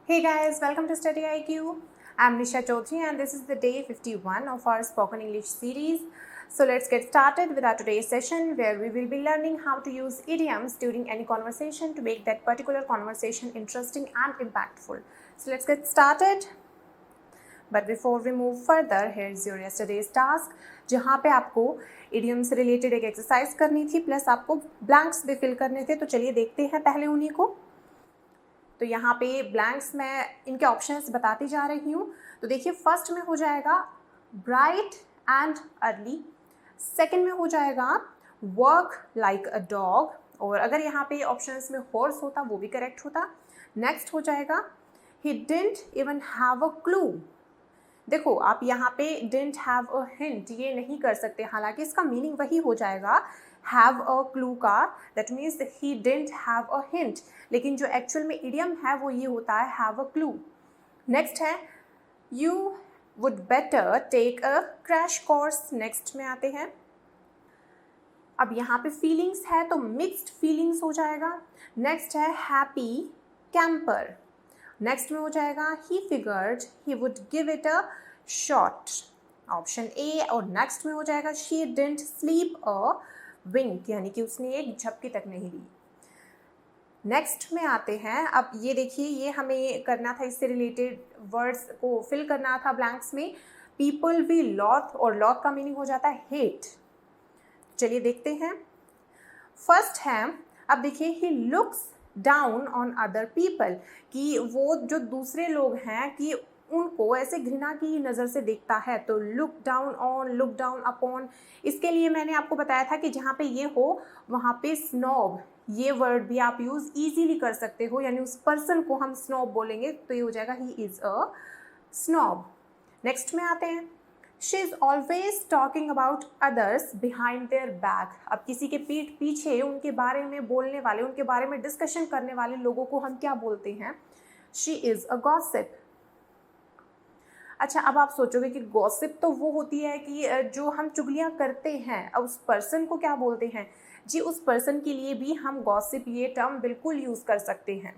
Hey guys, welcome to Study IQ. I'm Nisha Chaudhary and this is the day 51 of our spoken English series. So let's get started with our today's session where we will be learning how to use idioms during any conversation to make that particular conversation interesting and impactful. So let's get started. But before we move further, here's your yesterday's task, जहाँ पे आपको idiom से related एक exercise करनी थी plus आपको blanks भी fill करने थे. तो चलिए देखते हैं पहले उन्हीं को. तो यहाँ पे ब्लैंक्स मैं इनके ऑप्शंस बताती जा रही हूँ. तो देखिए फर्स्ट में हो जाएगा ब्राइट एंड अर्ली, सेकंड में हो जाएगा वर्क लाइक अ डॉग, और अगर यहाँ पे ऑप्शंस में हॉर्स होता वो भी करेक्ट होता. नेक्स्ट हो जाएगा he didn't even have a clue. देखो आप यहाँ पे डिडंट हैव अ हिंट ये नहीं कर सकते, हालांकि इसका मीनिंग वही हो जाएगा हैव अ क्लू का, that means he didn't have a hint, लेकिन जो एक्चुअल में इडियम है वो ये होता है हैव अ क्लू. नेक्स्ट है you would better take a crash course. Next में आते हैं, अब यहाँ पे फीलिंग्स है तो मिक्स्ड फीलिंग्स हो जाएगा. नेक्स्ट है हैप्पी कैंपर. नेक्स्ट में हो जाएगा he figured he would give it a shot, option A. और नेक्स्ट में हो जाएगा शी डिडंट स्लीप अ विंक, यानी कि उसने एक झपकी तक नहीं ली. नेक्स्ट में आते हैं, अब ये देखिए ये हमें करना था, इससे रिलेटेड वर्ड्स को फिल करना था ब्लैंक्स में. पीपल वी लॉथ, और लॉथ का मीनिंग हो जाता है हेट. चलिए देखते हैं. फर्स्ट है, अब देखिए he looks down on other people, कि वो जो दूसरे लोग हैं कि उनको ऐसे घृणा की नज़र से देखता है. तो look down on, look down upon, इसके लिए मैंने आपको बताया था कि जहाँ पे ये हो वहाँ पे स्नॉब ये वर्ड भी आप यूज़ इजीली कर सकते हो, यानी उस पर्सन को हम स्नॉब बोलेंगे तो ये हो जाएगा ही इज़ अ स्नॉब. नेक्स्ट में आते हैं, she is always talking about others behind there back. अब किसी के पीठ पीछे उनके बारे में बोलने वाले, उनके बारे में डिस्कशन करने वाले लोगों को हम क्या बोलते हैं? She is a gossip. अच्छा, अब आप सोचोगे कि गॉसिप तो वो होती है कि जो हम चुगलियाँ करते हैं. अब उस पर्सन को क्या बोलते हैं? जी उस पर्सन के लिए भी हम गॉसिप ये टर्म बिल्कुल यूज़ कर सकते हैं.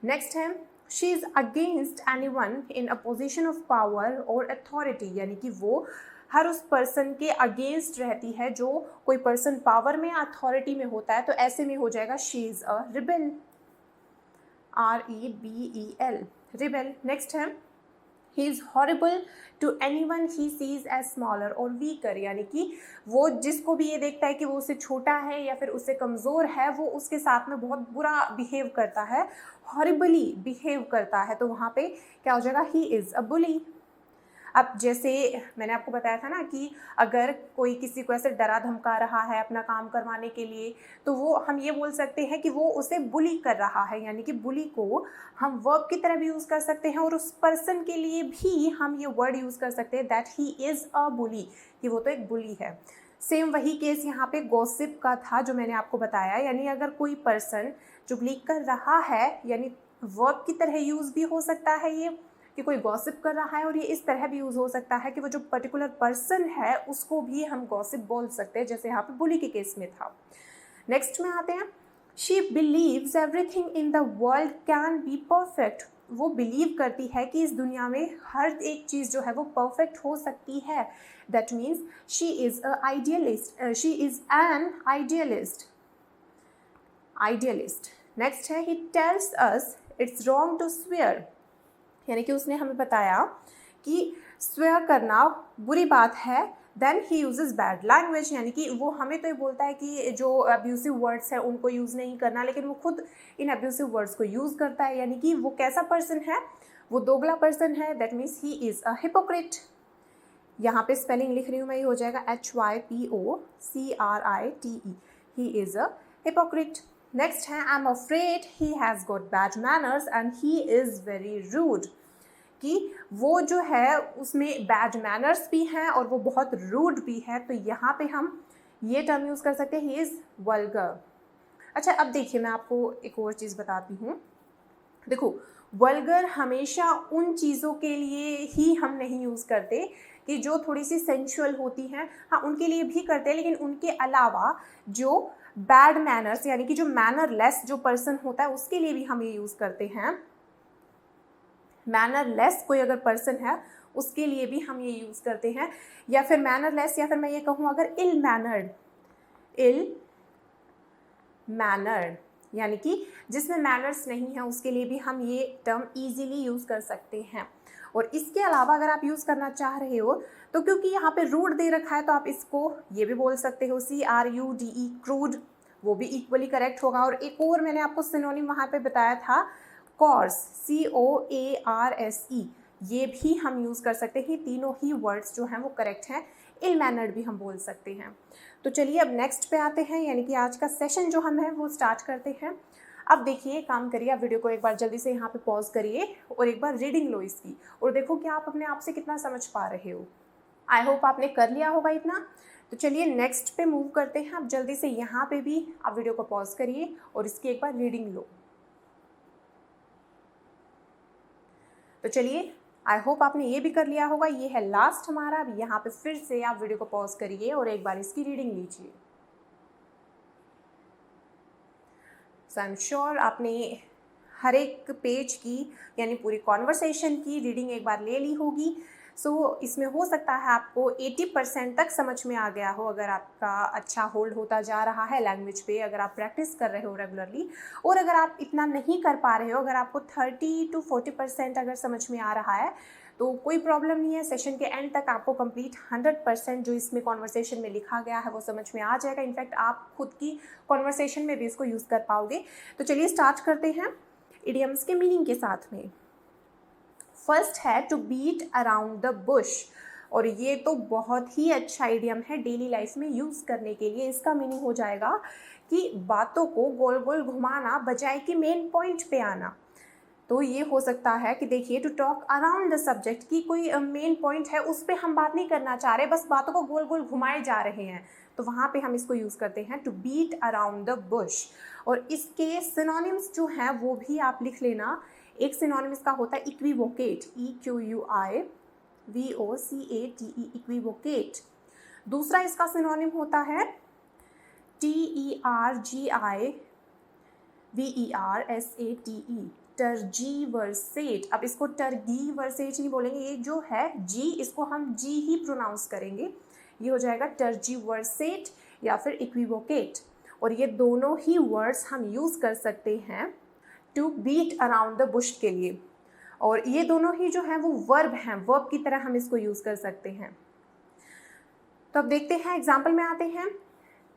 नेक्स्ट है she is against anyone in a position of power और अथॉरिटी, यानी कि वो हर उस पर्सन के अगेंस्ट रहती है जो कोई पर्सन पावर में या अथॉरिटी में होता है. तो ऐसे में हो जाएगा she is a rebel, REBEL, rebel. Next है he is horrible to anyone he sees as smaller और वीकर, यानी कि वो जिसको भी ये देखता है कि वो उससे छोटा है या फिर उससे कमज़ोर है वो उसके साथ में बहुत बुरा बिहेव करता है, हॉरिबली बिहेव करता है. तो वहाँ पे क्या हो जाएगा? ही इज़ अ बुली. अब जैसे मैंने आपको बताया था ना कि अगर कोई किसी को ऐसे डरा धमका रहा है अपना काम करवाने के लिए, तो वो हम ये बोल सकते हैं कि वो उसे बुली कर रहा है, यानी कि बुली को हम वर्ब की तरह भी यूज़ कर सकते हैं और उस पर्सन के लिए भी हम ये वर्ड यूज़ कर सकते हैं दैट ही इज़ अ बुली, कि वो तो एक बुली है. सेम वही केस यहाँ पे गॉसिप का था जो मैंने आपको बताया, यानी अगर कोई पर्सन चुगली कर रहा है, यानी वर्ब की तरह यूज़ भी हो सकता है ये कि कोई गॉसिप कर रहा है, और ये इस तरह भी यूज़ हो सकता है कि वो जो पर्टिकुलर पर्सन है उसको भी हम गॉसिप बोल सकते हैं, जैसे यहाँ पे बुली के केस में था. नेक्स्ट में आते हैं, she beliefs everything in the world can be perfect. वो बिलीव करती है कि इस दुनिया में हर एक चीज़ जो है वो परफेक्ट हो सकती है. That means she is a idealist, she is an idealist. Next है he tells us it's wrong to swear, यानी कि उसने हमें बताया कि स्वेयर करना बुरी बात है. Then he uses bad language, यानी कि वो हमें तो ये बोलता है कि जो अब्यूसिव वर्ड्स हैं उनको यूज़ नहीं करना, लेकिन वो खुद इन अब्यूसिव वर्ड्स को यूज़ करता है, यानी कि वो कैसा पर्सन है? वो दोगला पर्सन है. That means he is a hypocrite. यहाँ पे स्पेलिंग लिख रही हूँ मैं, ये हो जाएगा HYPOCRITE, he is a hypocrite. Next है I am afraid he has got bad manners and he is very rude, कि वो जो है उसमें बैड मैनर्स भी हैं और वो बहुत रूड भी है. तो यहाँ पे हम ये टर्म यूज़ कर सकते हैं ही इज़ वल्गर. अच्छा, अब देखिए मैं आपको एक और चीज़ बताती हूँ. देखो वल्गर हमेशा उन चीज़ों के लिए ही हम नहीं यूज़ करते कि जो थोड़ी सी सेंशुअल होती हैं, हाँ उनके लिए भी करते हैं, लेकिन उनके अलावा जो बैड मैनर्स, यानी कि जो मैनरलेस जो पर्सन होता है उसके लिए भी हम ये यूज़ करते हैं. मैनरलेस कोई अगर पर्सन है उसके लिए भी हम ये यूज़ करते हैं, या फिर मैनरलेस, या फिर मैं ये कहूँ अगर इल मैनर्ड यानी कि जिसमें मैनर्स नहीं है उसके लिए भी हम ये टर्म ईजीली यूज़ कर सकते हैं। और इसके अलावा अगर आप यूज़ करना चाह रहे हो तो क्योंकि यहाँ पे रूड दे रखा है तो आप इसको ये भी बोल सकते हो CRUDE, क्रूड, वो भी इक्वली करेक्ट होगा। और एक और मैंने आपको सिनोनिम वहाँ पे बताया था, कॉर्स, COARSE, ये भी हम यूज़ कर सकते हैं। तीनों ही वर्ड्स जो हैं वो करेक्ट हैं। इल मैनर्ड भी हम बोल सकते हैं। तो चलिए अब नेक्स्ट पे आते हैं, यानी कि आज का सेशन जो हम है वो स्टार्ट करते हैं। अब देखिए, काम करिए, आप वीडियो को एक बार जल्दी से यहाँ पे पॉज करिए और एक बार रीडिंग लो इसकी, और देखो कि आप अपने आप से कितना समझ पा रहे हो। आई होप आपने कर लिया होगा इतना। तो चलिए नेक्स्ट पे मूव करते हैं। आप जल्दी से यहाँ पे भी आप वीडियो को पॉज करिए और इसकी एक बार रीडिंग लो। तो चलिए, आई होप आपने ये भी कर लिया होगा। ये है लास्ट हमारा। अब यहाँ पे फिर से आप वीडियो को पॉज करिए और एक बार इसकी रीडिंग लीजिए। सो आई एम श्योर आपने हर एक पेज की यानी पूरी कॉन्वर्सेशन की रीडिंग एक बार ले ली होगी। इसमें हो सकता है आपको 80% तक समझ में आ गया हो, अगर आपका अच्छा होल्ड होता जा रहा है लैंग्वेज पे, अगर आप प्रैक्टिस कर रहे हो रेगुलरली। और अगर आप इतना नहीं कर पा रहे हो, अगर आपको 30 to 40% अगर समझ में आ रहा है तो कोई प्रॉब्लम नहीं है। सेशन के एंड तक आपको कंप्लीट 100% जो इसमें कॉन्वर्सेशन में लिखा गया है वो समझ में आ जाएगा। इनफैक्ट आप खुद की कॉन्वर्सेशन में भी इसको यूज़ कर पाओगे। तो चलिए स्टार्ट करते हैं इडियम्स के मीनिंग के साथ में। फर्स्ट है to beat around the bush, और ये तो बहुत ही अच्छा इडियम है डेली लाइफ में यूज़ करने के लिए। इसका मीनिंग हो जाएगा कि बातों को गोल गोल घुमाना बजाय कि मेन पॉइंट पे आना। तो ये हो सकता है कि देखिए, to talk around the subject, की कोई मेन पॉइंट है उस पर हम बात नहीं करना चाह रहे, बस बातों को गोल गोल घुमाए जा रहे हैं, तो वहाँ पे हम इसको यूज़ करते हैं to beat around the bush. और इसके सिनोनिम्स जो हैं वो भी आप लिख लेना। एक सिनोनिम इसका होता है इक्विवोकेट, EQUIVOCATE, इक्विवोकेट। दूसरा इसका सिनोनिम होता है TERGIVERSATE, टर्जीवर्सेट। अब इसको टर्गीवर्सेट नहीं बोलेंगे, ये जो है जी, इसको हम जी ही प्रोनाउंस करेंगे। ये हो जाएगा टर्जीवर्सेट या फिर इक्विवोकेट। और ये दोनों ही वर्ड्स हम यूज़ कर सकते हैं to beat around the bush के लिए। और ये दोनों ही जो हैं वो वर्ब हैं, वर्ब की तरह हम इसको यूज़ कर सकते हैं। तो अब देखते हैं, एग्जाम्पल में आते हैं।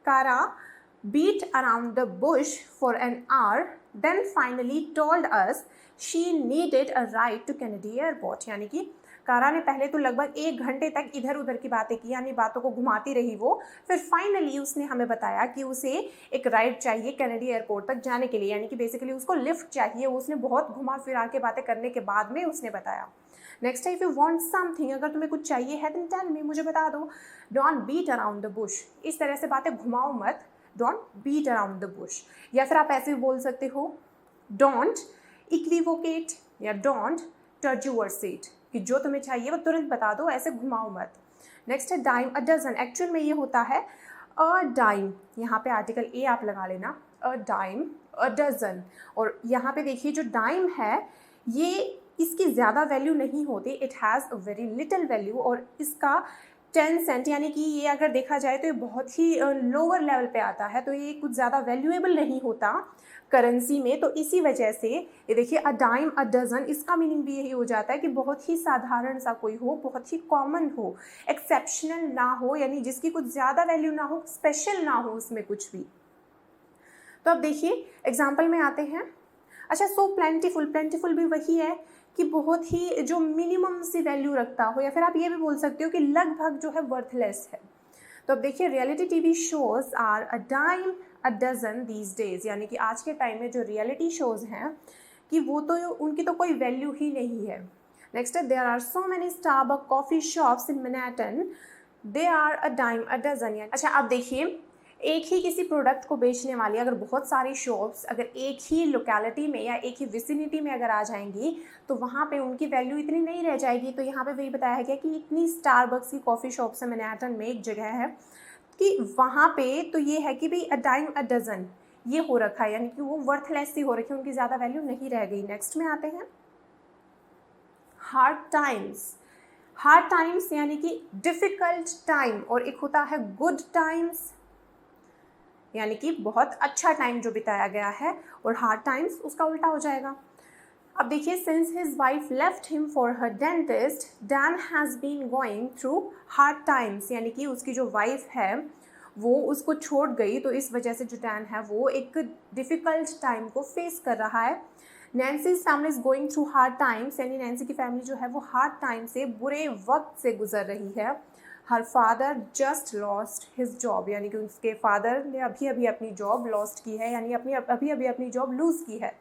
कारा beat around the bush for an hour, then finally told us she needed a ride to Kennedy Airport। यानी कि कारा ने पहले तो लगभग 1 घंटे तक इधर उधर की बातें की, यानी बातों को घुमाती रही वो, फिर फाइनली उसने हमें बताया कि उसे एक राइड चाहिए कैनेडी एयरपोर्ट तक जाने के लिए, यानी कि बेसिकली उसको लिफ्ट चाहिए। उसने बहुत घुमा फिरा के बातें करने के बाद में उसने बताया। नेक्स्ट है, इफ यू वांट समथिंग, अगर तुम्हें कुछ चाहिए है देन टेल मी, मुझे बता दो। Don't beat around the bush, इस तरह से बातें घुमाओ मत, don't beat around the bush. या फिर आप ऐसे भी बोल सकते हो, डोंट इक्विवोकेट या डोंट टर्जीवर्सेट, कि जो तुम्हें चाहिए वो तुरंत बता दो, ऐसे घुमाओ मत। नेक्स्ट है डाइम अ डजन, एक्चुअल में ये होता है अ डाइम, यहाँ पे आर्टिकल ए आप लगा लेना, अ डाइम अ डजन। और यहाँ पे देखिए जो डाइम है ये इसकी ज़्यादा वैल्यू नहीं होती, it has a very little value, और इसका 10 सेंट, यानी कि ये अगर देखा जाए तो ये बहुत ही लोअर लेवल पे आता है, तो ये कुछ ज़्यादा वैल्यूएबल नहीं होता करेंसी में। तो इसी वजह से ये देखिए, अ डाइम अ डजन, इसका मीनिंग भी यही हो जाता है कि बहुत ही साधारण सा कोई हो, बहुत ही कॉमन हो, एक्सेप्शनल ना हो, यानी जिसकी कुछ ज़्यादा वैल्यू ना हो, स्पेशल ना हो उसमें कुछ भी। तो अब देखिए एग्जाम्पल में आते हैं। अच्छा, सो प्लेंटीफुल, प्लेंटीफुल भी वही है कि बहुत ही जो मिनिमम सी वैल्यू रखता हो, या फिर आप ये भी बोल सकते हो कि लगभग जो है वर्थलेस है। तो अब देखिए, reality TV shows are a dime a dozen these days, यानी कि आज के टाइम में जो रियलिटी शोज हैं कि वो तो उनकी तो कोई वैल्यू ही नहीं है। नेक्स्ट है, there are so many Starbuck coffee shops in Manhattan, they are a dime a dozen. अच्छा, अब देखिए, एक ही किसी प्रोडक्ट को बेचने वाली अगर बहुत सारी शॉप्स अगर एक ही लोकेलिटी में या एक ही विसिनिटी में अगर आ जाएंगी तो वहाँ पे उनकी वैल्यू इतनी नहीं रह जाएगी। तो यहाँ पे वही बताया गया कि इतनी स्टारबक्स की कॉफ़ी शॉप्स है मैनहट्टन में, एक जगह है कि वहाँ पे तो ये है कि भाई अ डाइम अ डजन ये हो रखा है, यानी कि वो वर्थलेस ही हो रखी है, उनकी ज़्यादा वैल्यू नहीं रह गई। नेक्स्ट में आते हैं, हार्ड टाइम्स। हार्ड टाइम्स यानी कि डिफ़िकल्ट टाइम, और एक होता है गुड टाइम्स यानी कि बहुत अच्छा टाइम जो बिताया गया है, और हार्ड टाइम्स उसका उल्टा हो जाएगा। अब देखिए, since his wife left him for her dentist Dan has been going through hard times, यानी कि उसकी जो वाइफ है वो उसको छोड़ गई, तो इस वजह से जो डैन है वो एक डिफ़िकल्ट टाइम को फेस कर रहा है। Nancy's family is going through hard times, यानी नैन्सी की फैमिली जो है वो हार्ड टाइम से, बुरे वक्त से गुजर रही है। Her father just lost his job, यानी कि उसके फादर ने अभी अभी अपनी जॉब लॉस्ट की है, यानी अभी अभी अपनी जॉब लूज़ की है।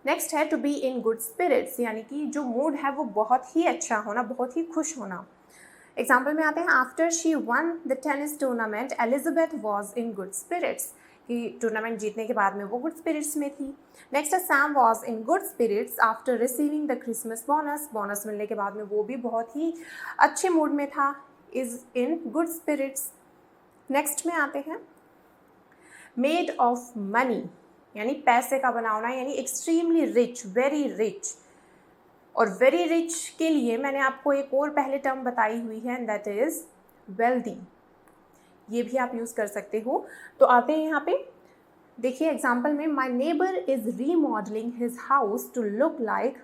नेक्स्ट है to be in good spirits, यानी कि जो मूड है वो बहुत ही अच्छा होना, बहुत ही खुश होना। एग्जाम्पल में आते हैं, after she won the tennis tournament Elizabeth was in good spirits, कि टूर्नामेंट जीतने के बाद में वो गुड स्पिरिट्स में थी। नेक्स्ट है Sam was in good spirits after receiving the Christmas bonus, bonus मिलने के बाद में वो भी बहुत ही अच्छे मूड में था, is in good spirits. Next में आते हैं मेड ऑफ मनी, यानी पैसे का बना होना, यानी एक्सट्रीमली रिच, वेरी रिच। और वेरी रिच के लिए मैंने आपको एक और पहले टर्म बताई हुई है, एंड दैट इज़ वेल्दी। ये भी आप यूज़ कर सकते हो। तो आते हैं यहाँ पे, देखिए एग्जाम्पल में, my neighbour is remodelling his house to look like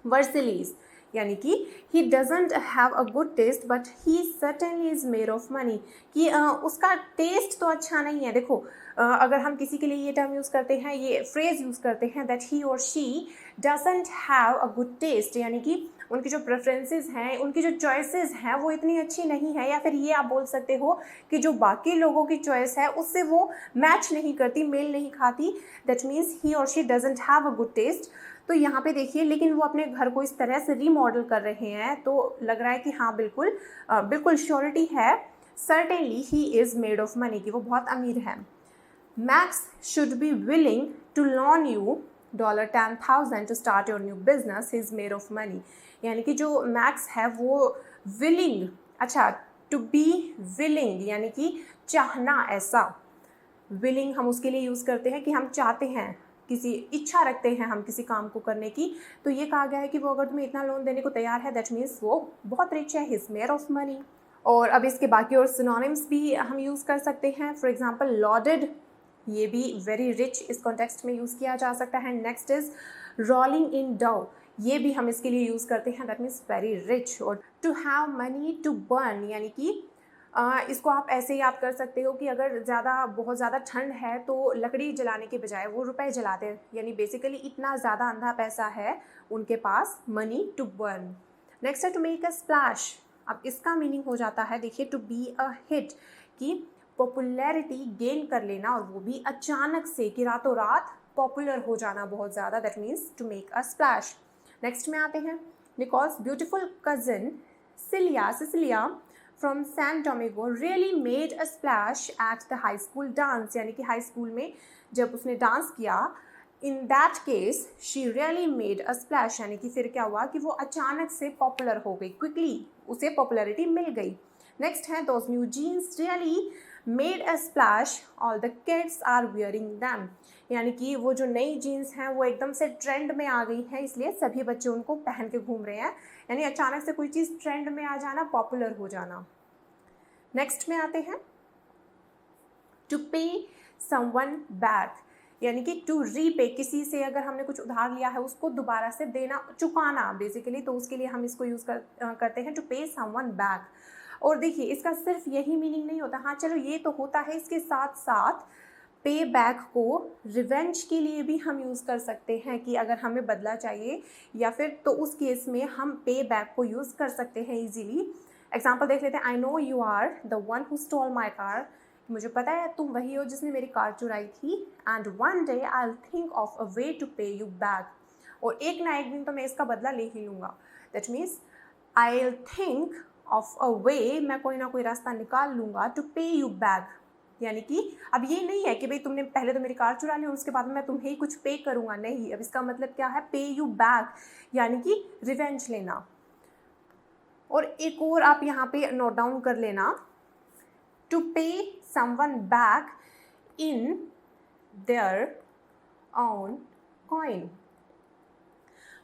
Versailles, यानी कि he doesn't have a good taste but he certainly is made of money, कि उसका टेस्ट तो अच्छा नहीं है। देखो, अगर हम किसी के लिए ये टर्म यूज़ करते हैं, ये फ्रेज़ यूज़ करते हैं, that he or she doesn't have a good taste, यानी कि उनकी जो प्रेफरेंसेस हैं, उनकी जो चॉइसेस हैं वो इतनी अच्छी नहीं है, या फिर ये आप बोल सकते हो कि जो बाकी लोगों की चॉइस है उससे वो मैच नहीं करती, मेल नहीं खाती, that means he or she doesn't have a good taste. तो यहाँ पे देखिए, लेकिन वो अपने घर को इस तरह से रीमॉडल कर रहे हैं, तो लग रहा है कि हाँ बिल्कुल श्योरिटी है, certainly he is made of money, कि वो बहुत अमीर है। Max should be willing to loan you $10,000 to start your new business, he is made of money, यानी कि जो मैक्स है वो विलिंग, अच्छा, टू बी विलिंग यानी कि चाहना, ऐसा। विलिंग हम उसके लिए यूज़ करते हैं कि हम चाहते हैं, किसी इच्छा रखते हैं हम किसी काम को करने की, तो ये कहा गया है कि वो अगर तुम्हें इतना लोन देने को तैयार है, दैट मीन्स वो बहुत रिच है, he is made of money. और अब इसके बाकी और सिनोनिम्स भी हम यूज़ कर सकते हैं। फॉर एग्जांपल लॉडेड, ये भी वेरी रिच इस कॉन्टेक्स्ट में यूज़ किया जा सकता है। Next is rolling in dough, ये भी हम इसके लिए यूज़ करते हैं, दैट मीन्स वेरी रिच। और to have money to burn, यानी कि इसको आप ऐसे याद कर सकते हो कि अगर बहुत ज़्यादा ठंड है तो लकड़ी जलाने के बजाय वो रुपए जलाते हैं, यानी बेसिकली इतना ज़्यादा अंधा पैसा है उनके पास, मनी टू बर्न। नेक्स्ट है टू मेक अ स्प्लैश, अब इसका मीनिंग हो जाता है, देखिए, टू बी अ हिट, कि पॉपुलैरिटी गेन कर लेना, और वो भी अचानक से, कि रातों रात पॉपुलर हो जाना बहुत ज़्यादा, that means to make a splash. Next में आते हैं, Nicole's beautiful cousin Cecilia from San Domingo really made a splash at the high school dance, यानी कि हाई स्कूल में जब उसने डांस किया, in that case she really made a splash, यानी कि फिर क्या हुआ कि वो अचानक से पॉपुलर हो गई, क्विकली उसे पॉपुलैरिटी मिल गई। नेक्स्ट है those new jeans really made a splash all the kids are wearing them, यानी कि वो जो नई जीन्स हैं वो एकदम से ट्रेंड में आ गई हैं, इसलिए सभी बच्चे उनको पहन के घूम रहे हैं, यानी अचानक से कोई चीज़ ट्रेंड में आ जाना, पॉपुलर हो जाना। नेक्स्ट में आते हैं टू पे समवन बैक, यानी कि टू रीपे, किसी से अगर हमने कुछ उधार लिया है उसको दोबारा से देना, चुकाना बेसिकली, तो उसके लिए हम इसको यूज़ करते हैं टू पे समवन बैक। और देखिए, इसका सिर्फ यही मीनिंग नहीं होता, हाँ चलो ये तो होता है, इसके साथ साथ पे बैक को रिवेंज के लिए भी हम यूज़ कर सकते हैं, कि अगर हमें बदला चाहिए या फिर, तो उस केस में हम पे बैक को यूज़ कर सकते हैं ईजीली। एग्जाम्पल देख लेते हैं, I know you are the one who stole my car, मुझे पता है तुम वही हो जिसने मेरी कार चुराई थी, and one day I will think of a way to pay you back, और एक ना एक दिन तो मैं इसका बदला ले ही लूँगा, that means I will think of a way, मैं कोई ना कोई रास्ता निकाल लूँगा, टू पे यू बैक, यानी कि अब ये नहीं है कि भाई तुमने पहले तो मेरी कार चुरा ली और उसके बाद में मैं तुम्हें ही कुछ पे करूँगा, नहीं, अब इसका मतलब क्या है, पे यू बैक, यानी कि रिवेंज लेना। और एक और आप यहाँ पे नोट डाउन कर लेना, टू पे someone back in their own coin,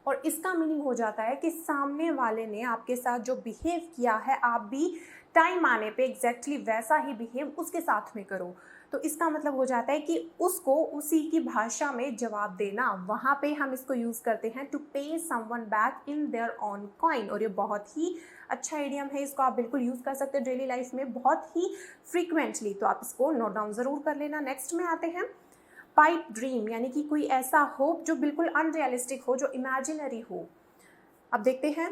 और इसका मीनिंग हो जाता है कि सामने वाले ने आपके साथ जो बिहेव किया है, आप भी टाइम आने पे एग्जैक्टली वैसा ही बिहेव उसके साथ में करो। तो इसका मतलब हो जाता है कि उसको उसी की भाषा में जवाब देना। वहाँ पे हम इसको यूज़ करते हैं टू पे someone back in their on coin, और ये बहुत ही अच्छा इडियम है, इसको आप बिल्कुल यूज़ कर सकते हो डेली लाइफ में बहुत ही फ्रीक्वेंटली, तो आप इसको नोट डाउन ज़रूर कर लेना। नेक्स्ट में आते हैं पाइप ड्रीम, यानी कि कोई ऐसा होप जो बिल्कुल अनरियलिस्टिक हो, जो इमेजिनरी हो। अब देखते हैं,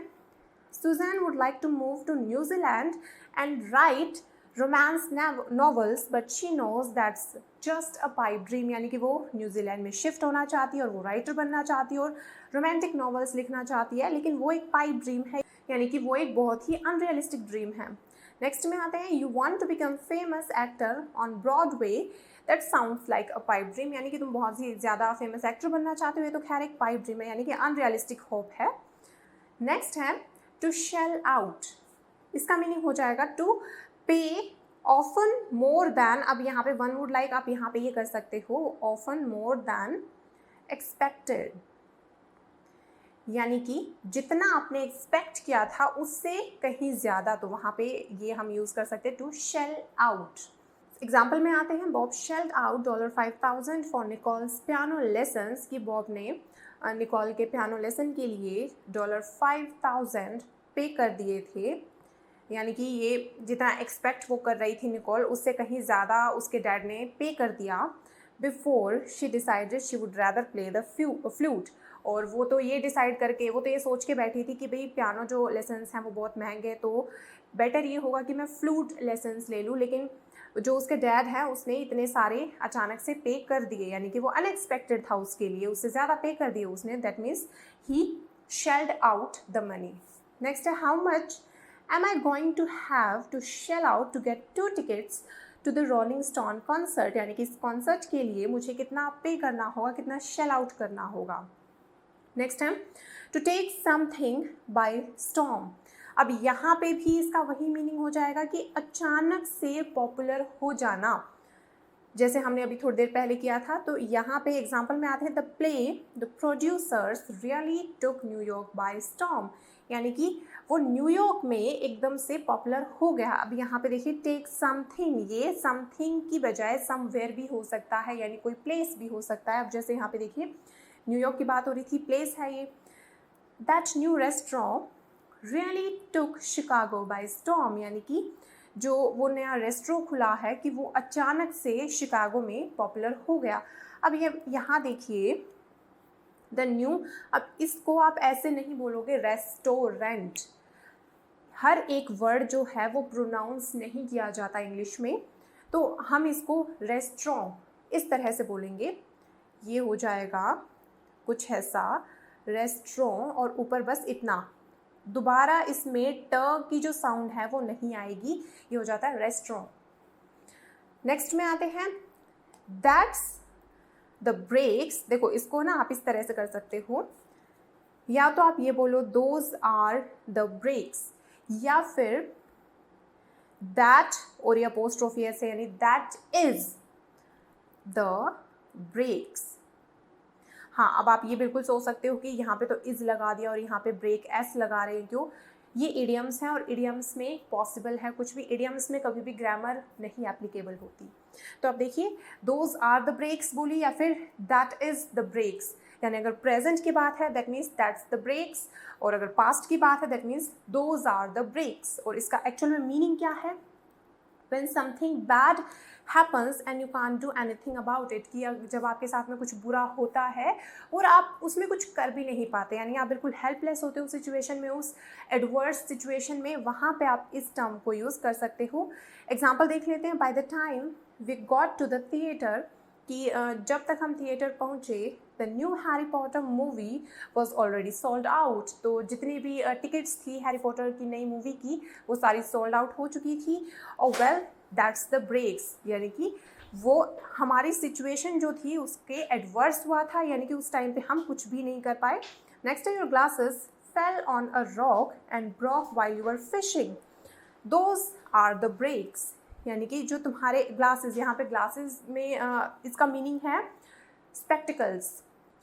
Susan would like to move to New Zealand and write romance novels but she knows that's just a pipe dream, यानी कि वो न्यूजीलैंड में शिफ्ट होना चाहती है और वो राइटर बनना चाहती है और रोमांटिक नॉवेल्स लिखना चाहती है, लेकिन वो एक पाइप ड्रीम है, यानी कि वो एक बहुत ही अनरियलिस्टिक ड्रीम है। नेक्स्ट में आते हैं, you want to become famous actor on Broadway, that sounds like a pipe dream, यानी कि तुम बहुत ही ज़्यादा फेमस एक्टर बनना चाहते हो, ये तो खैर एक पाइप ड्रीम है, यानी कि अनरियलिस्टिक होप है। नेक्स्ट है टू शेल आउट, इसका मीनिंग हो जाएगा टू पे ऑफन मोर दैन, अब यहाँ पे वन वुड लाइक आप यहाँ पे ये कर सकते हो, ऑफन मोर दैन एक्सपेक्टेड, यानी कि जितना आपने एक्सपेक्ट किया था उससे कहीं ज़्यादा, तो वहाँ पे ये हम यूज़ कर सकते हैं टू शेल आउट। एग्जाम्पल में आते हैं, Bob shelled out $5,000 for Nichols piano lessons, कि बॉब ने निकोल के पियानो लेसन के लिए $5,000 पे कर दिए थे, यानी कि ये जितना एक्सपेक्ट वो कर रही थी निकोल उससे कहीं ज़्यादा उसके डैड ने पे कर दिया। Before she decided she would rather play the flute, और वो तो ये डिसाइड करके, वो तो ये सोच के बैठी थी कि भाई पियानो जो लेसन्स हैं वो बहुत महंगे, तो बेटर ये होगा कि मैं फ्लूट लेसन्स ले लूँ, लेकिन जो उसके डैड है उसने इतने सारे अचानक से पे कर दिए, यानी कि वो अनएक्सपेक्टेड था उसके लिए, उससे ज़्यादा पे कर दिए उसने, that means he shelled out the money. Next है, how much am I going to have to shell out to get 2 tickets to the Rolling Stone concert, यानी कि इस कॉन्सर्ट के लिए मुझे कितना पे करना होगा, कितना शेल आउट करना होगा। नेक्स्ट है to take something by storm, अब यहाँ पे भी इसका वही मीनिंग हो जाएगा कि अचानक से पॉपुलर हो जाना, जैसे हमने अभी थोड़ी देर पहले किया था। तो यहाँ पे एग्जाम्पल में आते हैं, the play the producers really took New York by storm, यानी कि वो न्यूयॉर्क में एकदम से पॉपुलर हो गया। अब यहाँ पे देखिए टेक समथिंग, ये समथिंग की बजाय समवेयर भी हो सकता है, यानी कोई प्लेस भी हो सकता है। अब जैसे यहाँ पे देखिए न्यूयॉर्क की बात हो रही थी, प्लेस है ये। That new restaurant really took Chicago by storm, यानी कि जो वो नया रेस्टोरेंट खुला है कि वो अचानक से शिकागो में पॉपुलर हो गया। अब ये यहाँ देखिए द न्यू, अब इसको आप ऐसे नहीं बोलोगे रेस्टोरेंट, हर एक वर्ड जो है वो प्रोनाउंस नहीं किया जाता इंग्लिश में, तो हम इसको रेस्टोरेंट इस तरह से बोलेंगे, ये हो जाएगा कुछ ऐसा रेस्टोरेंट, और ऊपर बस इतना, दोबारा इसमें ट की जो साउंड है वो नहीं आएगी, ये हो जाता है रेस्टोरेंट। नेक्स्ट में आते हैं, दैट्स द ब्रेक्स, देखो इसको ना आप इस तरह से कर सकते हो, या तो आप ये बोलो दोज आर द ब्रेक्स, या फिर दैट और ये अपोस्ट्रोफी ऐसे, यानी दैट इज द ब्रेक्स। हाँ, अब आप ये बिल्कुल सोच सकते हो कि यहाँ पे तो इज लगा दिया और यहाँ पे ब्रेक एस लगा रहे हैं, क्यों? ये इडियम्स हैं और इडियम्स में पॉसिबल है कुछ भी, इडियम्स में कभी भी ग्रामर नहीं एप्लीकेबल होती। तो अब देखिए दोज आर द ब्रेक्स बोली या फिर दैट इज द ब्रेक्स, यानी अगर प्रेजेंट की बात है that means that's the breaks, और अगर पास्ट की बात है that means those are the breaks. और इसका एक्चुअल में मीनिंग क्या है? when something bad happens and you can't do anything about it, कि जब आपके साथ में कुछ बुरा होता है और आप उसमें कुछ कर भी नहीं पाते, यानी आप बिल्कुल हेल्पलेस होते हो उस सिचुएशन में, उस एडवर्स सिचुएशन में, वहाँ पे आप इस टर्म को यूज़ कर सकते हो। एग्जाम्पल देख लेते हैं, by the time we got to the theatre, कि जब तक हम थिएटर पहुँचे, the new Harry Potter movie was already sold out, तो जितनी भी टिकट्स थी हैरी पॉटर की नई मूवी की वो सारी सोल्ड आउट हो चुकी थी। और वेल दैट्स द ब्रेक्स, यानी कि वो हमारी सिचुएशन जो थी उसके एडवर्स हुआ था, यानी कि उस टाइम पे हम कुछ भी नहीं कर पाए। नेक्स्ट है, your glasses fell on a rock and broke while you were fishing, those are the breaks, यानी कि जो तुम्हारे ग्लासेस, यहाँ पे ग्लासेस में इसका मीनिंग है स्पेक्टिकल्स,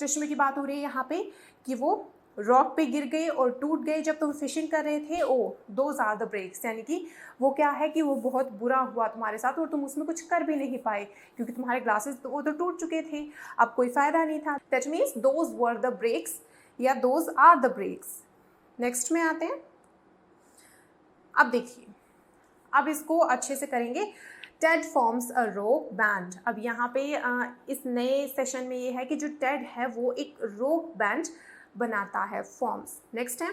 चश्मे की बात हो रही है यहाँ पे, कि वो रॉक पे गिर गए और टूट गए जब तुम फिशिंग कर रहे थे, ओ दोज आर द ब्रेक्स, यानी कि वो क्या है कि वो बहुत बुरा हुआ तुम्हारे साथ और तुम उसमें कुछ कर भी नहीं पाए क्योंकि तुम्हारे ग्लासेस वो तो टूट चुके थे, अब कोई फ़ायदा नहीं था। That means those were the breaks या those are the breaks. Next में आते हैं। अब देखिए, अब इसको अच्छे से करेंगे। Ted forms a rock band. अब यहाँ पे इस नए सेशन में ये है कि जो टेड है वो एक रॉक बैंड बनाता है, फॉर्म्स। नेक्स्ट है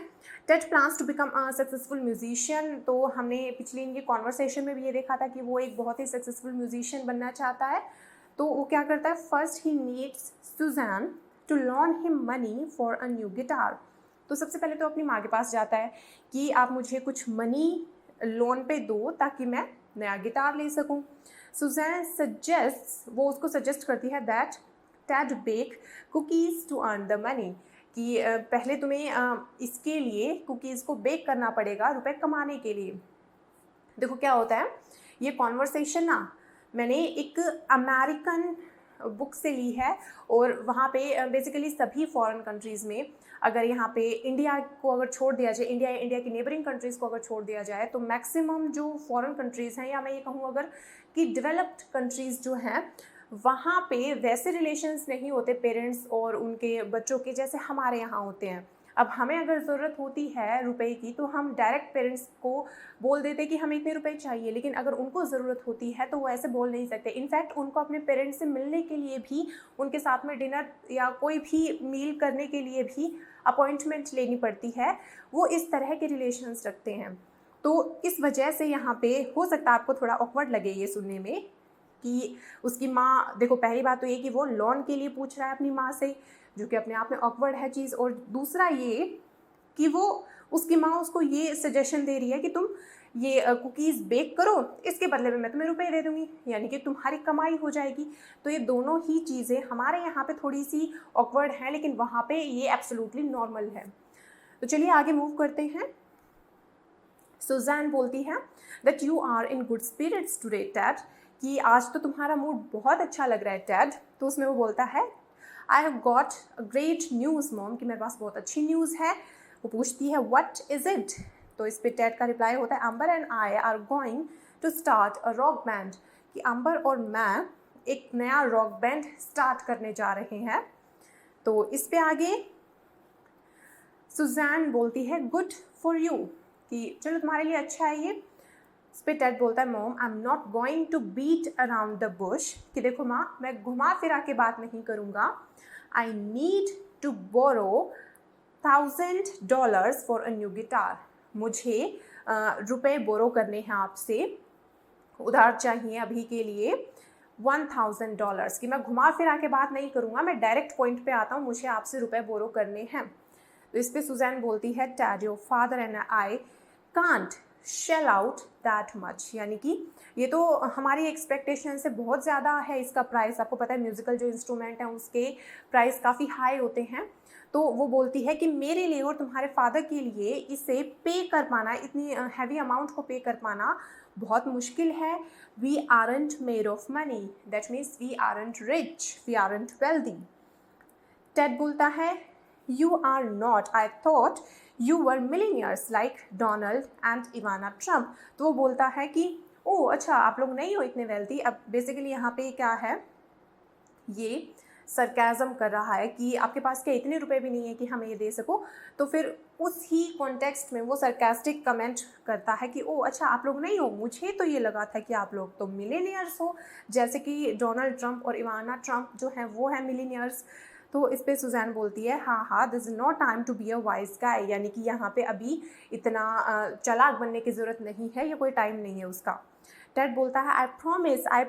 Ted plans to become a successful musician. तो हमने पिछले इनके कॉन्वर्सेशन में भी ये देखा था कि वो एक बहुत ही सक्सेसफुल म्यूजिशियन बनना चाहता है। तो वो क्या करता है, first he needs Suzanne to loan him money for a new guitar. तो सबसे पहले तो अपनी माँ के पास जाता है कि आप मुझे कुछ मनी लोन पे दो ताकि मैं नया गिटार ले सकूं। सुजैन सजेस्ट, वो उसको सजेस्ट करती है that Ted bake cookies to earn the money, कि पहले तुम्हें इसके लिए कुकीज़ को बेक करना पड़ेगा रुपए कमाने के लिए। देखो क्या होता है, ये कॉन्वर्सेशन ना मैंने एक अमेरिकन बुक से ली है और वहाँ पे बेसिकली सभी फॉरेन कंट्रीज़ में, अगर यहाँ पे इंडिया को अगर छोड़ दिया जाए, इंडिया की नेबरिंग कंट्रीज़ को अगर छोड़ दिया जाए, तो मैक्सिमम जो फॉरेन कंट्रीज़ हैं, या मैं ये कहूँ अगर कि डेवलप्ड कंट्रीज़ जो हैं, वहाँ पे वैसे रिलेशंस नहीं होते पेरेंट्स और उनके बच्चों के जैसे हमारे यहाँ होते हैं। अब हमें अगर ज़रूरत होती है रुपए की तो हम डायरेक्ट पेरेंट्स को बोल देते कि हमें इतने रुपए चाहिए, लेकिन अगर उनको ज़रूरत होती है तो वो ऐसे बोल नहीं सकते। इनफैक्ट उनको अपने पेरेंट्स से मिलने के लिए भी, उनके साथ में डिनर या कोई भी मील करने के लिए भी अपॉइंटमेंट लेनी पड़ती है। वो इस तरह के रिलेशंस रखते हैं। तो इस वजह से यहाँ पे हो सकता है आपको थोड़ा ऑकवर्ड लगे ये सुनने में कि उसकी माँ, देखो पहली बात तो ये कि वो लोन के लिए पूछ रहा है अपनी माँ से, जो कि अपने आप में ऑकवर्ड है चीज़। और दूसरा ये कि वो, उसकी माँ उसको ये सजेशन दे रही है कि तुम ये कुकीज़ बेक करो, इसके बदले में मैं तुम्हें रुपए दे दूँगी, यानी कि तुम्हारी कमाई हो जाएगी। तो ये दोनों ही चीज़ें हमारे यहाँ पे थोड़ी सी ऑकवर्ड हैं, लेकिन वहाँ पे ये एब्सोल्युटली नॉर्मल है। तो चलिए आगे मूव करते हैं। सुजैन बोलती है that you are in good spirits today Ted, कि आज तो तुम्हारा मूड बहुत अच्छा लग रहा है टेड। तो उसमें वो बोलता है I have got a great news mom, कि मेरे पास बहुत अच्छी न्यूज़ है। वो पूछती है व्हाट इज़ इट। तो इस पे टेड का रिप्लाई होता है Amber and I are going to start a rock band, कि अंबर और मैं एक नया रॉक बैंड स्टार्ट करने जा रहे हैं। तो इस पे आगे सुजैन बोलती है गुड फॉर यू, कि चलो तुम्हारे लिए अच्छा है ये। इस पे टेड बोलता है mom I am not going to beat around the bush, कि देखो माँ मैं घुमा फिरा के बात नहीं करूँगा। I need to borrow $1,000 for a new guitar, मुझे रुपए बोरो करने हैं आपसे, उधार चाहिए अभी के लिए $1,000 की। मैं घुमा फिरा के बात नहीं करूँगा, मैं डायरेक्ट पॉइंट पे आता हूँ, मुझे आपसे रुपए बोरो करने हैं। तो इस पे सुजैन बोलती है Ted your father and I can't shell out that much, यानी कि ये तो हमारी एक्सपेक्टेशन से बहुत ज़्यादा है इसका प्राइस। आपको पता है म्यूज़िकल जो इंस्ट्रूमेंट हैं उसके प्राइस काफ़ी हाई होते हैं। तो वो बोलती है कि मेरे लिए और तुम्हारे फादर के लिए इसे पे कर पाना, इतनी हैवी अमाउंट को पे कर पाना बहुत मुश्किल है। We aren't made of money, that means we aren't rich, we aren't wealthy. Ted बोलता है you are not, I thought you were millionaires like Donald and Ivana Trump. तो वो बोलता है कि ओह अच्छा आप लोग नहीं हो इतने वेल्दी। अब बेसिकली यहाँ पे क्या है, ये सरकाज़म कर रहा है कि आपके पास क्या इतने रुपए भी नहीं है कि हमें ये दे सको। तो फिर उस ही कॉन्टेक्स्ट में वो सरकास्टिक कमेंट करता है कि ओह अच्छा आप लोग नहीं हो, मुझे तो ये लगा था कि आप लोग तो मिलीनियर्स हो, जैसे कि डोनाल्ड ट्रम्प और इवाना ट्रम्प जो हैं वो हैं मिलीनियर्स। तो इस पे सुजैन बोलती है हाँ this is not time to be a wise guy, यानी कि यहाँ पे अभी इतना चालाक बनने की ज़रूरत नहीं है, ये कोई टाइम नहीं है उसका। टेड बोलता है आई प्रॉमिस आई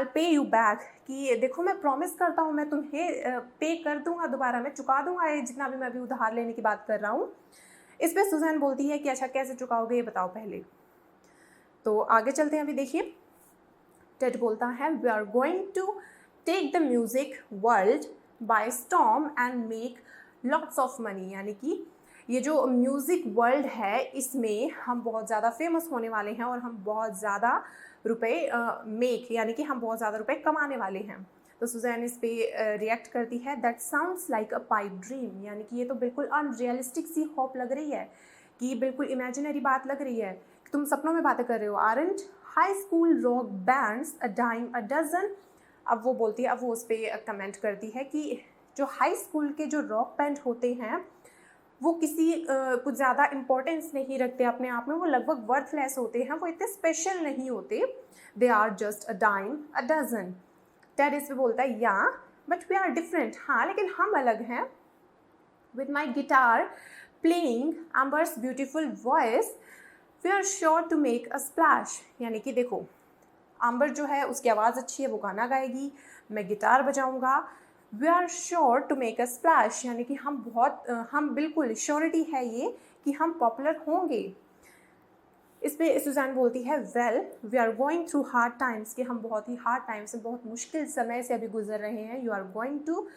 पे यू बैक, कि देखो मैं प्रॉमिस करता हूँ मैं तुम्हें पे कर दूंगा, दोबारा मैं चुका दूंगा ये जितना भी मैं अभी उधार लेने की बात कर रहा हूँ। इस पर सुजैन बोलती है कि अच्छा कैसे चुकाओगे ये बताओ पहले। तो आगे चलते हैं, अभी देखिए। टेड बोलता है we are going to take the music world by storm and make lots of money, यानी कि ये जो म्यूज़िक वर्ल्ड है इसमें हम बहुत ज़्यादा फेमस होने वाले हैं और हम बहुत ज़्यादा रुपए मेक, यानी कि हम बहुत ज़्यादा रुपए कमाने वाले हैं। तो सुजैन इस पे रिएक्ट करती है, that sounds like a pipe dream, यानी कि ये तो बिल्कुल अनरियलिस्टिक सी होप लग रही है, कि बिल्कुल इमेजिनरी बात लग रही है, कि तुम सपनों में बातें कर रहे हो। Aren't high school rock bands a dime a dozen. अब वो बोलती है, अब वो उस पर कमेंट करती है कि जो हाई स्कूल के जो रॉक बैंड होते हैं वो किसी कुछ ज़्यादा इम्पोर्टेंस नहीं रखते अपने आप में, वो लगभग वर्थलेस होते हैं, वो इतने स्पेशल नहीं होते, they are just a dime a dozen. Ted इस पे बोलता है, या बट वी आर डिफरेंट, हाँ लेकिन हम अलग हैं। With my guitar playing Amber's beautiful voice we are sure to make a splash, यानी कि देखो आम्बर जो है उसकी आवाज़ अच्छी है, वो गाना गाएगी, मैं गिटार बजाऊंगा, we are sure to make a splash, यानी कि हम बिल्कुल श्योरिटी है ये कि हम पॉपुलर होंगे। इस पर सुजान बोलती है, well we are going through hard times, कि हम बहुत ही हार्ड टाइम से, बहुत मुश्किल समय से अभी गुजर रहे हैं। You are going to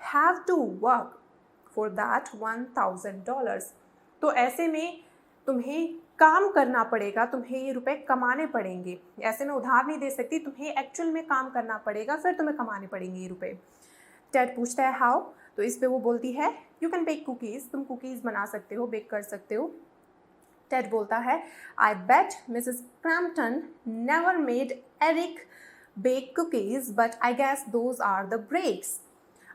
have to work for that $1000, तो ऐसे में तुम्हें काम करना पड़ेगा, तुम्हें ये रुपए कमाने पड़ेंगे, ऐसे में उधार नहीं दे सकती, तुम्हें एक्चुअल में काम करना पड़ेगा, फिर तुम्हें कमाने पड़ेंगे ये रुपए। टेड पूछता है हाउ, तो इस पे वो बोलती है, यू कैन बेक कुकीज़, तुम कुकीज़ बना सकते हो, बेक कर सकते हो। टेड बोलता है, I bet Mrs Crampton never made Eric bake cookies but I guess those are the breaks.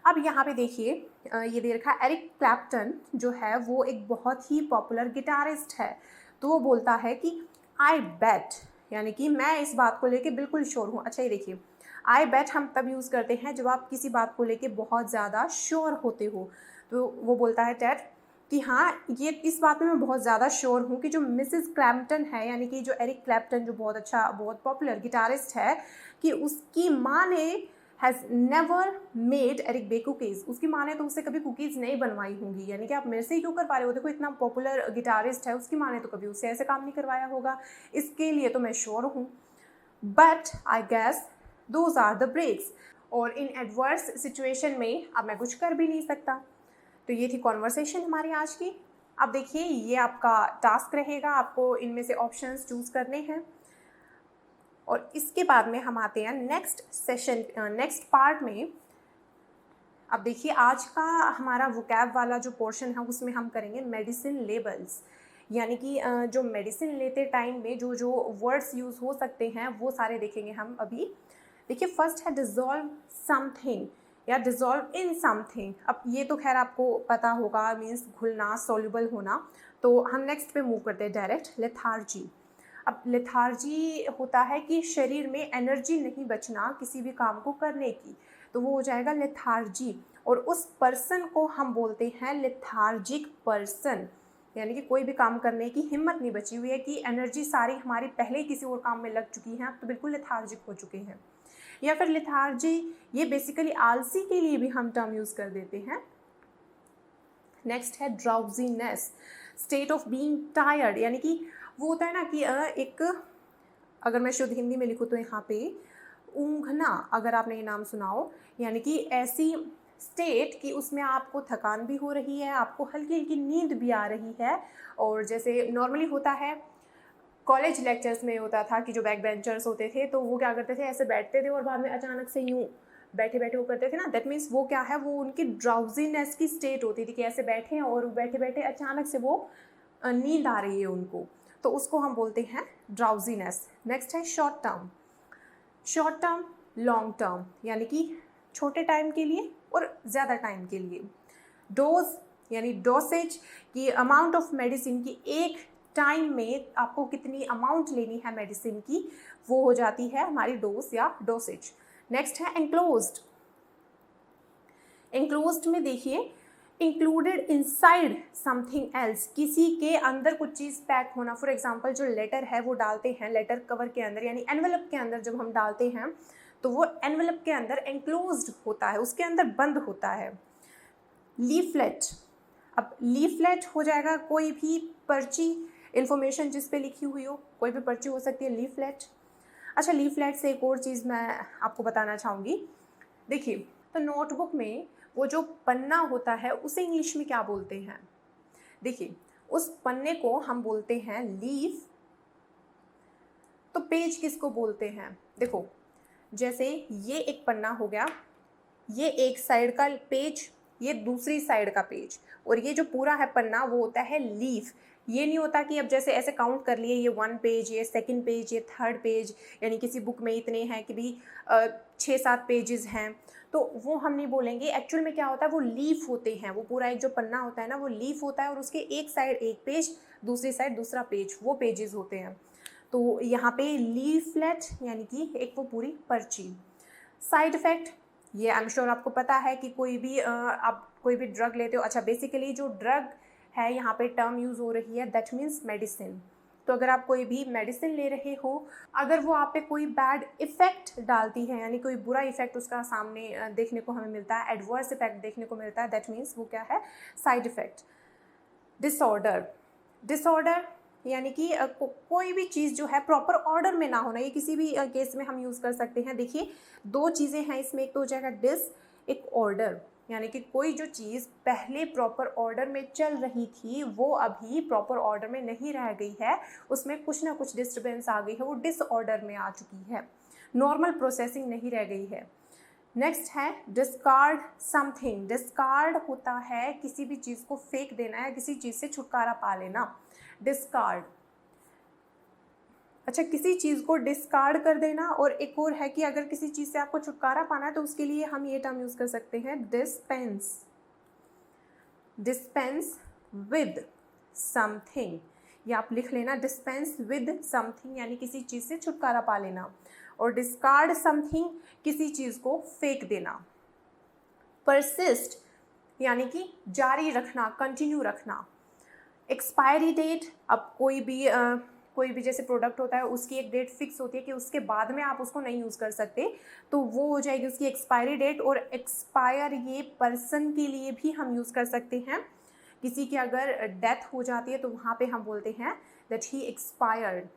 अब यहाँ पे देखिए ये दे रखा है, एरिक क्लैप्टन जो है वो एक बहुत ही पॉपुलर गिटारिस्ट है, तो वो बोलता है कि आई बेट, यानी कि मैं इस बात को लेके बिल्कुल श्योर हूँ। अच्छा ये देखिए, आई बेट हम तब यूज़ करते हैं जब आप किसी बात को लेके बहुत ज़्यादा श्योर होते हो। तो वो बोलता है टेड कि हाँ ये इस बात में मैं बहुत ज़्यादा श्योर हूँ कि जो मिसेस क्रैम्पटन है, यानी कि जो एरिक क्लैप्टन जो बहुत अच्छा बहुत पॉपुलर गिटारिस्ट है, कि उसकी माँ ने has never made Eric bake cookies, उसकी माँ ने तो उससे कभी कुकीज़ नहीं बनवाई होंगी, यानी कि आप मेरे से ही क्यों कर पा रहे हो, देखो इतना पॉपुलर गिटारिस्ट है, उसकी माँ ने तो कभी उससे ऐसे काम नहीं करवाया होगा, इसके लिए तो मैं श्योर हूँ। But I guess those are the breaks, और इन एडवर्स सिचुएशन में अब मैं कुछ कर भी नहीं सकता। तो ये थी कॉन्वर्सेशन हमारी आज की। अब देखिए ये आपका टास्क रहेगा, आपको इनमें से ऑप्शंस चूज़ करने हैं, और इसके बाद में हम आते हैं नेक्स्ट सेशन, नेक्स्ट पार्ट में। अब देखिए आज का हमारा वोकैब वाला जो पोर्शन है उसमें हम करेंगे मेडिसिन लेबल्स, यानी कि जो मेडिसिन लेते टाइम में जो जो वर्ड्स यूज़ हो सकते हैं वो सारे देखेंगे हम अभी। देखिए फर्स्ट है डिज़ोल्व समथिंग या डिज़ोल्व इन समथिंग। अब ये तो खैर आपको पता होगा, मीन्स घुलना, सॉल्युबल होना। तो हम नेक्स्ट पे मूव करते हैं डायरेक्ट, लेथार्जी। अब लेथार्जी होता है कि शरीर में एनर्जी नहीं बचना किसी भी काम को करने की, तो वो हो जाएगा लेथार्जी, और उस पर्सन को हम बोलते हैं लेथार्जिक पर्सन, यानी कि कोई भी काम करने की हिम्मत नहीं बची हुई है, कि एनर्जी सारी हमारी पहले ही किसी और काम में लग चुकी है, तो बिल्कुल लेथार्जिक हो चुके हैं। या फिर लेथार्जी ये बेसिकली आलसी के लिए भी हम टर्म यूज़ कर देते हैं। नेक्स्ट है drowsiness, state of being tired, यानी कि वो होता है ना कि एक, अगर मैं शुद्ध हिंदी में लिखूँ तो यहाँ पे ऊँघना, अगर आपने ये नाम सुना हो, यानी कि ऐसी स्टेट कि उसमें आपको थकान भी हो रही है, आपको हल्की हल्की नींद भी आ रही है, और जैसे नॉर्मली होता है कॉलेज लेक्चर्स में होता था कि जो बैक बेंचर्स होते थे तो वो क्या करते थे, ऐसे बैठते थे और बाद में अचानक से यूँ बैठे बैठे वो करते थे ना, दैट मीन्स वो क्या है, वो उनकी ड्राउजीनेस की स्टेट होती थी, कि ऐसे बैठे हैं और बैठे बैठे अचानक से वो नींद आ रही है उनको, तो उसको हम बोलते हैं ड्राउजीनेस। नेक्स्ट है short term, short term, long term, यानी कि छोटे टाइम के लिए और ज़्यादा टाइम के लिए। डोज यानी डोसेज की अमाउंट ऑफ मेडिसिन की, एक टाइम में आपको कितनी अमाउंट लेनी है मेडिसिन की, वो हो जाती है हमारी डोज या डोसेज। नेक्स्ट है एंक्लोज्ड, एंक्लोज्ड में देखिए इंक्लूडेड इनसाइड समथिंग एल्स, किसी के अंदर कुछ चीज़ पैक होना। फॉर एग्जांपल जो लेटर है वो डालते हैं लेटर कवर के अंदर, यानी एनवेलप के अंदर जब हम डालते हैं तो वो एनवेलप के अंदर एंक्लोज्ड होता है, उसके अंदर बंद होता है। लीफलेट, अब लीफलेट हो जाएगा कोई भी पर्ची, इन्फॉर्मेशन जिस पे लिखी हुई हो, कोई भी पर्ची हो सकती है लीफलेट। अच्छा लीफलेट से एक और चीज़ मैं आपको बताना चाहूँगी, देखिए तो नोटबुक में वो जो पन्ना होता है उसे इंग्लिश में क्या बोलते हैं, देखिए उस पन्ने को हम बोलते हैं लीफ, तो पेज किसको बोलते हैं, देखो जैसे ये एक पन्ना हो गया, ये एक साइड का पेज, ये दूसरी साइड का पेज, और ये जो पूरा है पन्ना वो होता है लीफ। ये नहीं होता कि अब जैसे ऐसे काउंट कर लिए, ये 1 पेज, ये 2nd पेज, ये 3rd पेज, यानी किसी बुक में इतने हैं कि भी 6-7 पेजेस हैं, तो वो हम नहीं बोलेंगे। एक्चुअल में क्या होता है, वो लीफ होते हैं, वो पूरा एक जो पन्ना होता है ना वो लीफ होता है, और उसके एक साइड एक पेज, दूसरी साइड दूसरा पेज, वो पेजेस होते हैं। तो यहाँ पे लीफलेट यानी कि एक वो पूरी पर्ची। साइड इफ़ेक्ट, ये आई एम श्योर आपको पता है कि कोई भी आप कोई भी ड्रग लेते हो, अच्छा बेसिकली जो ड्रग है यहाँ पे टर्म यूज़ हो रही है दैट मीन्स मेडिसिन। तो अगर आप कोई भी मेडिसिन ले रहे हो, अगर वो आप पे कोई बैड इफ़ेक्ट डालती है, यानी कोई बुरा इफ़ेक्ट उसका सामने देखने को हमें मिलता है, एडवर्स इफ़ेक्ट देखने को मिलता है, दैट मीन्स वो क्या है, साइड इफ़ेक्ट। डिसऑर्डर, डिसऑर्डर यानी कि कोई भी चीज़ जो है प्रॉपर ऑर्डर में ना होना, ये किसी भी केस में हम यूज़ कर सकते हैं। देखिए 2 चीज़ें हैं इसमें, एक तो हो जाएगा डिस, एक ऑर्डर, यानी कि कोई जो चीज़ पहले प्रॉपर ऑर्डर में चल रही थी वो अभी प्रॉपर ऑर्डर में नहीं रह गई है, उसमें कुछ ना कुछ डिस्टर्बेंस आ गई है, वो डिसऑर्डर में आ चुकी है, नॉर्मल प्रोसेसिंग नहीं रह गई है। नेक्स्ट है डिस्कार्ड समथिंग। डिस्कार्ड होता है किसी भी चीज़ को फेंक देना या किसी चीज़ से छुटकारा पा लेना, डिस्कार्ड। अच्छा, किसी चीज़ को डिस्कार्ड कर देना, और एक और है कि अगर किसी चीज़ से आपको छुटकारा पाना है तो उसके लिए हम ये टर्म यूज़ कर सकते हैं डिस्पेंस, डिस्पेंस विद समथिंग। या आप लिख लेना डिस्पेंस विद समथिंग, यानी किसी चीज़ से छुटकारा पा लेना, और डिस्कार्ड समथिंग किसी चीज़ को फेंक देना। परसिस्ट यानी कि जारी रखना, कंटिन्यू रखना। एक्सपायरी डेट, अब कोई भी जैसे प्रोडक्ट होता है उसकी एक डेट फिक्स होती है कि उसके बाद में आप उसको नहीं यूज़ कर सकते, तो वो हो जाएगी उसकी एक्सपायरी डेट। और एक्सपायर ये पर्सन के लिए भी हम यूज़ कर सकते हैं, किसी की अगर डेथ हो जाती है तो वहाँ पे हम बोलते हैं दैट ही एक्सपायर्ड।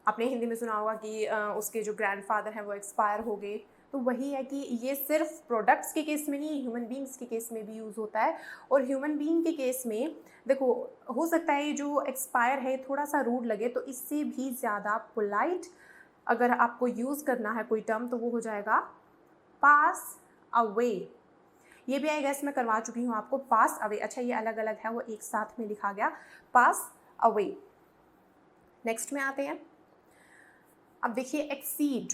आपने हिंदी में सुना होगा कि उसके जो ग्रैंडफादर हैं वो एक्सपायर हो गए, तो वही है कि ये सिर्फ प्रोडक्ट्स के केस में नहीं, ह्यूमन बींग्स के केस में भी यूज़ होता है। और ह्यूमन बींग के केस में देखो, हो सकता है ये जो एक्सपायर है थोड़ा सा रूड लगे, तो इससे भी ज़्यादा पोलाइट अगर आपको यूज़ करना है कोई टर्म तो वो हो जाएगा पास अवे। ये भी आई गेस मैं करवा चुकी हूँ आपको, पास अवे। अच्छा, ये अलग अलग है, वो एक साथ में लिखा गया, पास अवे। नेक्स्ट में आते हैं, अब देखिए exceed,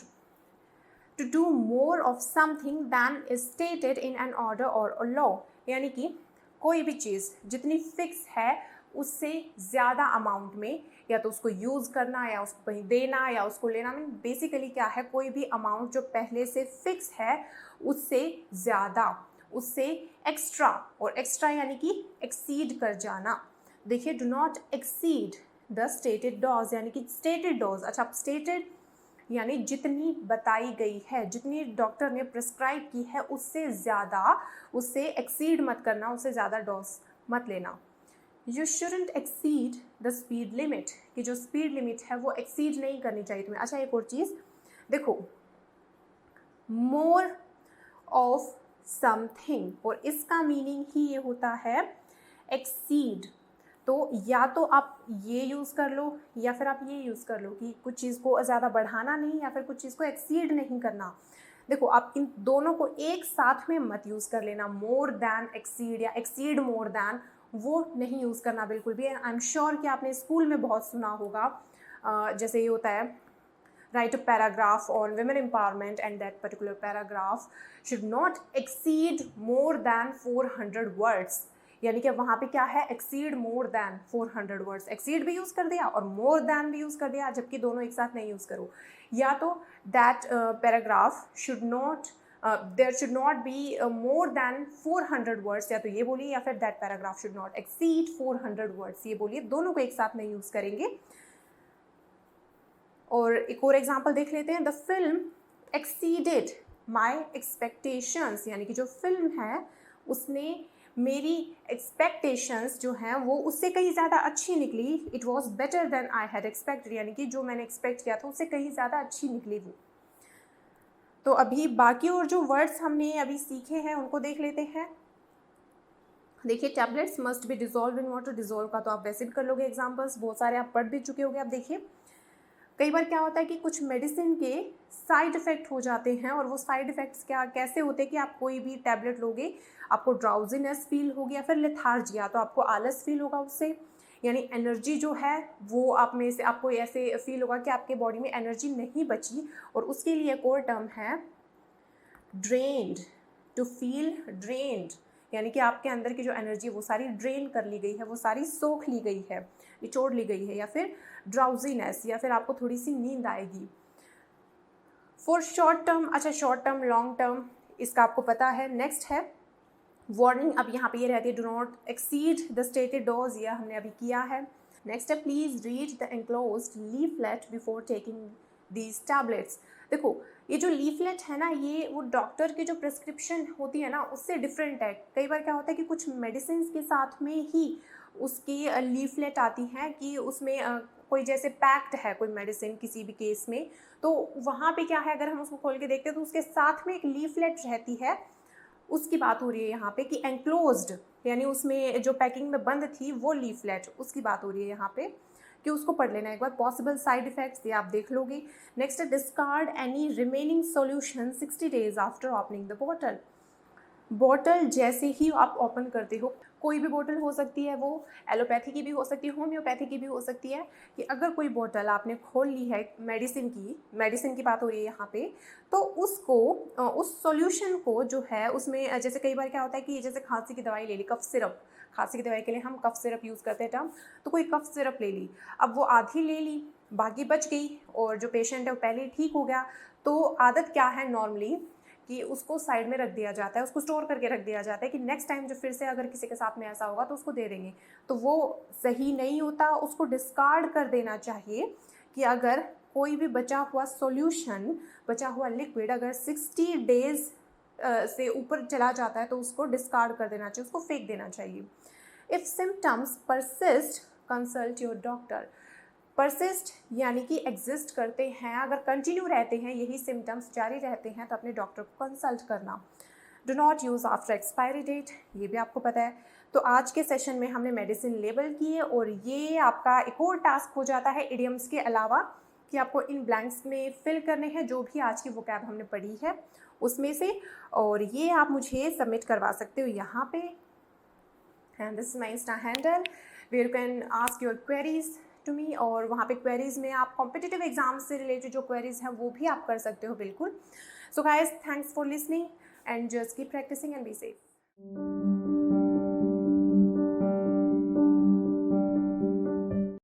to do more of something than is stated in an order or law, यानी कि कोई भी चीज़ जितनी फिक्स है उससे ज़्यादा अमाउंट में या तो उसको यूज़ करना या उसको कहीं देना या उसको लेना। मीन बेसिकली क्या है, कोई भी अमाउंट जो पहले से फिक्स है उससे ज़्यादा, उससे एक्स्ट्रा, और एक्स्ट्रा यानी कि एक्सीड कर जाना। देखिए do not exceed the stated dose, यानी कि स्टेटेड डॉज। अच्छा, स्टेटेड यानी जितनी बताई गई है, जितनी डॉक्टर ने प्रिस्क्राइब की है उससे ज़्यादा, उससे एक्सीड मत करना, उससे ज़्यादा डोज मत लेना। You shouldn't exceed the speed limit, कि जो स्पीड लिमिट है वो एक्सीड नहीं करनी चाहिए तुम्हें। अच्छा, एक और चीज़ देखो, मोर ऑफ समथिंग, और इसका मीनिंग ही ये होता है एक्सीड। तो या तो आप ये यूज़ कर लो या फिर आप ये यूज़ कर लो कि कुछ चीज़ को ज़्यादा बढ़ाना नहीं या फिर कुछ चीज़ को एक्सीड नहीं करना। देखो, आप इन दोनों को एक साथ में मत यूज़ कर लेना, मोर दैन एक्सीड या एक्सीड मोर दैन, वो नहीं यूज़ करना बिल्कुल भी। आई एम श्योर कि आपने स्कूल में बहुत सुना होगा, जैसे ये होता है write a paragraph on women empowerment and that particular paragraph should not exceed more than 400 words, यानी कि वहाँ पे क्या है, exceed more than 400 words। exceed भी यूज़ कर दिया और more than भी यूज़ कर दिया, जबकि दोनों एक साथ नहीं यूज़ करो। या तो that paragraph should not there should not be more than 400 words, या तो ये बोलिए, या फिर that paragraph should not exceed 400 words, ये बोलिए, दोनों को एक साथ नहीं यूज़ करेंगे। और एक और एग्जाम्पल देख लेते हैं, the film exceeded my expectations, यानी कि जो फिल्म है उसने मेरी एक्सपेक्टेशंस जो हैं वो उससे कहीं ज़्यादा अच्छी निकली। It was better than I had expected, यानी कि जो मैंने एक्सपेक्ट किया था उससे कहीं ज़्यादा अच्छी निकली वो। तो अभी बाकी और जो वर्ड्स हमने अभी सीखे हैं उनको देख लेते हैं। देखिए, tablets must be dissolve in water, dissolve का तो आप वैसे भी कर लोगे, एग्जाम्पल्स बहुत सारे आप पढ़ भी चुके होंगे। अब देखिए, कई बार क्या होता है कि कुछ मेडिसिन के साइड इफ़ेक्ट हो जाते हैं, और वो साइड इफ़ेक्ट्स क्या कैसे होते हैं कि आप कोई भी टैबलेट लोगे, आपको ड्राउजीनेस फील होगी या फिर लेथार्जी, या तो आपको आलस फील होगा उससे, यानी एनर्जी जो है वो आप में से आपको ऐसे फील होगा कि आपके बॉडी में एनर्जी नहीं बची, और उसके लिए एक और टर्म है ड्रेन्ड, टू फील ड्रेन्ड, यानी कि आपके अंदर की जो एनर्जी है वो सारी ड्रेन कर ली गई है, वो सारी सोख ली गई है, निचोड़ ली गई है, या फिर ड्राउजीनेस, या फिर आपको थोड़ी सी नींद आएगी। फॉर शॉर्ट टर्म, अच्छा शॉर्ट टर्म लॉन्ग टर्म इसका आपको पता है। नेक्स्ट है वार्निंग, अब यहाँ पे ये रहती है do not exceed the stated dose, ये हमने अभी किया है। नेक्स्ट है please read the enclosed leaflet before taking these tablets. देखो ये जो लीफलेट है ना, ये वो डॉक्टर की जो प्रिस्क्रिप्शन होती है ना उससे डिफरेंट है। कई बार क्या होता है कि कुछ मेडिसिन के साथ में ही उसकी लीफलेट आती हैं कि उसमें कोई जैसे पैक्ड है कोई मेडिसिन किसी भी केस में, तो वहाँ पे क्या है, अगर हम उसको खोल के देखते हैं तो उसके साथ में एक लीफलेट रहती है, उसकी बात हो रही है यहाँ पे कि एनक्लोज्ड, यानी उसमें जो पैकिंग में बंद थी वो लीफलेट, उसकी बात हो रही है यहाँ पे कि उसको पढ़ लेना एक बार। पॉसिबल साइड इफेक्ट्स ये आप देख लोगे। नेक्स्ट है discard any remaining solution 60 days after opening the bottle. Bottle जैसे ही आप ओपन करते हो, कोई भी बॉटल हो सकती है, वो एलोपैथी की भी हो सकती है, होम्योपैथी की भी हो सकती है, कि अगर कोई बॉटल आपने खोल ली है मेडिसिन की बात हो रही है यहाँ पे, तो उसको उस सॉल्यूशन को जो है उसमें जैसे कई बार क्या होता है कि जैसे खांसी की दवाई ले ली, कफ सिरप, खांसी की दवाई के लिए हम कफ सिरप यूज़ करते हैं टर्म, तो कोई कफ सिरप ले ली, अब वो आधी ले ली, बाकी बच गई, और जो पेशेंट है वो पहले ठीक हो गया, तो आदत क्या है नॉर्मली कि उसको साइड में रख दिया जाता है, उसको स्टोर करके रख दिया जाता है कि नेक्स्ट टाइम जो फिर से अगर किसी के साथ में ऐसा होगा तो उसको दे देंगे, तो वो सही नहीं होता, उसको डिस्कार्ड कर देना चाहिए। कि अगर कोई भी बचा हुआ सॉल्यूशन, बचा हुआ लिक्विड अगर 60 डेज से ऊपर चला जाता है तो उसको डिस्कार्ड कर देना चाहिए, उसको फेंक देना चाहिए। If symptoms persist consult your doctor. Persist यानी कि एग्जिस्ट करते हैं, अगर कंटिन्यू रहते हैं यही सिम्टम्स जारी रहते हैं तो अपने डॉक्टर को कंसल्ट करना। Do not use after expiry date, ये भी आपको पता है। तो आज के सेशन में हमने मेडिसिन लेबल किए, और ये आपका एक और टास्क हो जाता है इडियम्स के अलावा कि आपको इन ब्लैंक्स में फिल करने हैं जो भी आज की वोकैब हमने पढ़ी है उसमें से, और ये आप मुझे सबमिट करवा सकते हो यहाँ पे। And this is my insta handle where you can ask your queries to me, और वहाँ पे क्वेरीज में आप कॉम्पिटिटिव एग्जाम से रिलेटेड जो क्वेरीज हैं वो भी आप कर सकते हो बिल्कुल। So guys, thanks for listening and just keep practising and be safe.